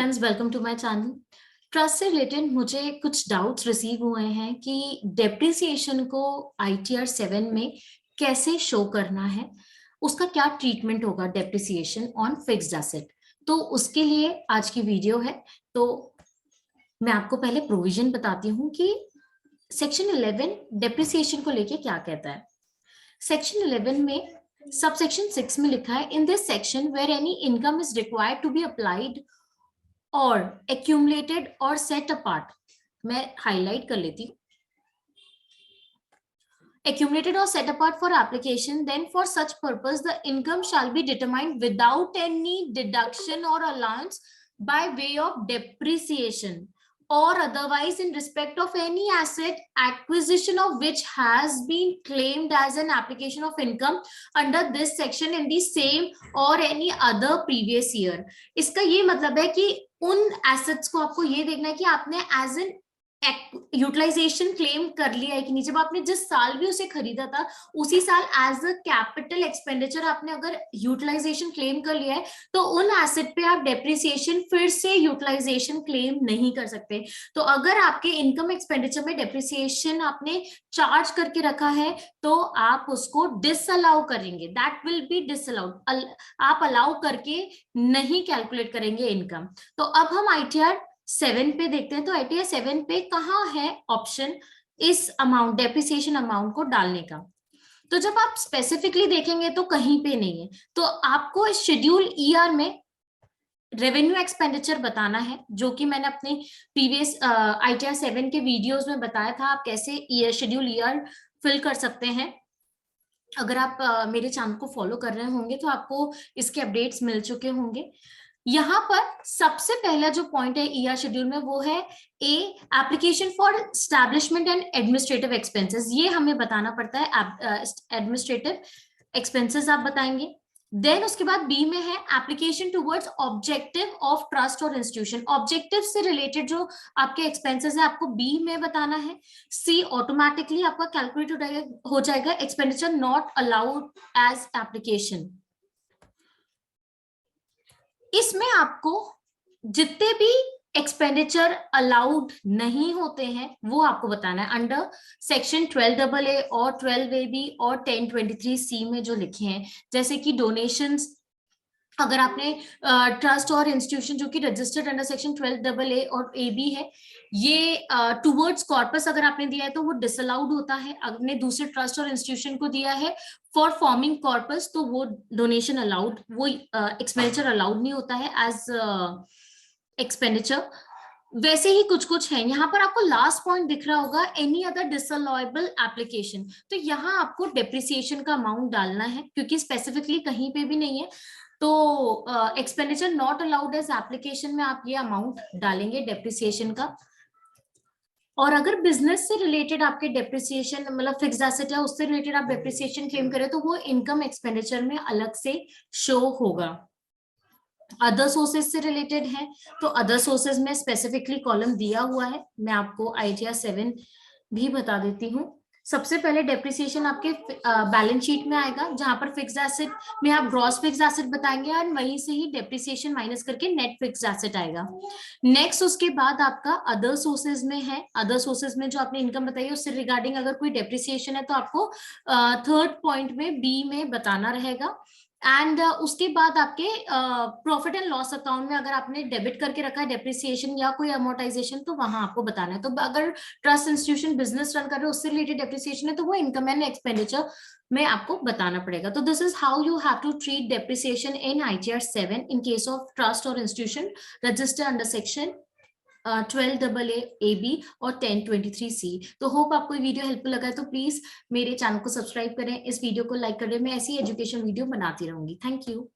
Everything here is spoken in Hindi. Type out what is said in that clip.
Friends, welcome to my channel. Trust से रिलेटेड मुझे कुछ डाउट्स रिसीव हुए हैं कि डेप्रिसिएशन को आईटीआर 7 में कैसे शो करना है, उसका क्या ट्रीटमेंट होगा डेप्रिसिएशन ऑन फिक्स्ड एसेट। तो उसके लिए आज की वीडियो है। तो मैं आपको पहले प्रोविजन बताती हूँ कि सेक्शन 11 डेप्रिसिएशन को लेके क्या कहता है। सेक्शन 11 में सबसेक्शन 6 में लिखा है, in this section where any income is required to be applied और accumulated और set apart, मैं हाईलाइट कर लेती हूँ, accumulated or set apart for application, then for such purpose the income shall be determined without any deduction or allowance by way of depreciation or otherwise in respect of any asset acquisition of which has been claimed as an application of income under this section in the same or any other previous year। इसका ये मतलब है कि उन एसेट्स को आपको ये देखना है कि आपने एज एन यूटिलाइजेशन क्लेम कर लिया है कि नहीं। जब आपने जिस साल भी उसे खरीदा था उसी साल एज अ कैपिटल एक्सपेंडिचर आपने अगर यूटिलाइजेशन क्लेम कर लिया है तो उन एसेट पे आप डेप्रिसिएशन फिर से यूटिलाइजेशन क्लेम नहीं कर सकते। तो अगर आपके इनकम एक्सपेंडिचर में डेप्रिसिएशन आपने चार्ज करके रखा है तो आप उसको डिसअलाउ करेंगे, दैट विल बी डिसअलाउड, आप अलाउ करके नहीं कैलकुलेट करेंगे इनकम। तो अब हम आईटीआर 7 पे देखते हैं। तो आईटीआर 7 पे कहाँ है ऑप्शन इस अमाउंट डेप्रिसिएशन अमाउंट को डालने का। तो जब आप स्पेसिफिकली देखेंगे तो कहीं पे नहीं है। तो आपको शेड्यूल ईआर में रेवेन्यू एक्सपेंडिचर बताना है, जो कि मैंने अपने प्रीवियस आईटीआर 7 के वीडियोस में बताया था आप कैसे शेड्यूल ईआर फिल कर सकते हैं। अगर आप मेरे चैनल को फॉलो कर रहे होंगे तो आपको इसके अपडेट्स मिल चुके होंगे। यहाँ पर सबसे पहला जो पॉइंट है ईआर शेड्यूल में वो है A, application for establishment and administrative expenses. ये हमें बताना पड़ता है, एडमिनिस्ट्रेटिव एक्सपेंसेस आप बताएंगे। देन उसके बाद बी में है application towards objective of trust और इंस्टीट्यूशन। ऑब्जेक्टिव से रिलेटेड जो आपके एक्सपेंसेस है आपको बी में बताना है। सी, ऑटोमेटिकली आपका कैलकुलेट हो जाएगा expenditure not allowed as application. इसमें आपको जितने भी एक्सपेंडिचर अलाउड नहीं होते हैं वो आपको बताना है अंडर सेक्शन 12AA और 12AB और 1023C में जो लिखे हैं, जैसे कि डोनेशंस। अगर आपने ट्रस्ट और इंस्टीट्यूशन जो कि रजिस्टर्ड अंडर सेक्शन 12AA और AB है, ये टुवर्ड्स कॉर्पस अगर आपने दिया है तो वो डिसअलाउड होता है। आपने दूसरे ट्रस्ट और इंस्टीट्यूशन को दिया है फॉर फॉर्मिंग कॉर्पस तो वो डोनेशन अलाउड, वो एक्सपेंडिचर अलाउड नहीं होता है एज एक्सपेंडिचर। वैसे ही कुछ कुछ है। यहाँ पर आपको लास्ट पॉइंट दिख रहा होगा एनी अदर डिसअलाउएबल एप्लीकेशन। तो यहाँ आपको डेप्रिसिएशन का अमाउंट डालना है क्योंकि स्पेसिफिकली कहीं पे भी नहीं है। तो expenditure not allowed as application में आप ये अमाउंट डालेंगे डेप्रिसिएशन का। और अगर बिजनेस से रिलेटेड आपके डेप्रिसिएशन मतलब फिक्स्ड एसेट है उससे रिलेटेड आप डेप्रिसिएशन क्लेम करें तो वो इनकम एक्सपेंडिचर में अलग से शो होगा। अदर सोर्सेज से रिलेटेड है तो अदर सोर्सेज में स्पेसिफिकली कॉलम दिया हुआ है, मैं आपको आईटीआर 7 भी बता देती हूँ। सबसे पहले डेप्रिसिएशन आपके बैलेंस शीट में आएगा जहां पर फिक्स्ड एसेट में आप ग्रॉस फिक्स्ड एसेट बताएंगे और वहीं से ही डेप्रिसिएशन माइनस करके नेट फिक्स्ड एसेट आएगा। नेक्स्ट उसके बाद आपका अदर सोर्सेज में है। अदर सोर्सेज में जो आपने इनकम बताई उससे रिगार्डिंग अगर कोई डेप्रिसिएशन है तो आपको थर्ड पॉइंट में बी में बताना रहेगा। एंड उसके बाद आपके प्रॉफिट एंड लॉस अकाउंट में अगर आपने डेबिट करके रखा है डेप्रिसिएशन या कोई अमोर्टाइजेशन तो वहां आपको बताना है। तो अगर ट्रस्ट इंस्टीट्यूशन बिजनेस रन कर रहे हो उससे रिलेटेड डेप्रिसिएशन है तो वो इनकम एंड एक्सपेंडिचर में आपको बताना पड़ेगा। तो this is how you have to treat depreciation in ITR 7 in case of trust और institution registered under section 12AA और 1023C। तो होप आपको ये वीडियो हेल्पफुल लगा है तो प्लीज मेरे चैनल को सब्सक्राइब करें, इस वीडियो को लाइक करें। मैं ऐसी एजुकेशन वीडियो बनाती रहूंगी। Thank you.